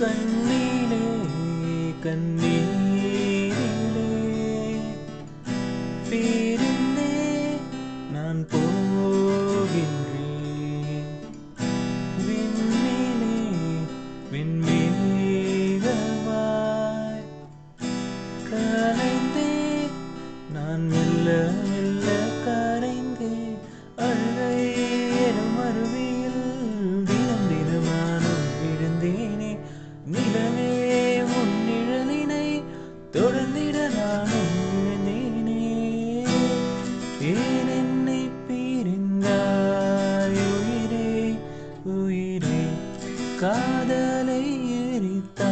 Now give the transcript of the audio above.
கண்ணிலே கண்ணீரிலே பிரிந்தே நான் போகின்றேன். விண்ணிலே விண்மீகமாய் கலைந்தே நான் மெல்ல மெல்ல கரைந்தே அழுகை எனும் அருவியில் தினம் தினம் நானும் விழுந்தேனே. நிலவே உன் நிழலினை தொடர்ந்திட நானும் விழுந்தேனே. ஏன் என்னை பிரிந்தாய் உயிரே உயிரே, காதலை எரித்தாய்.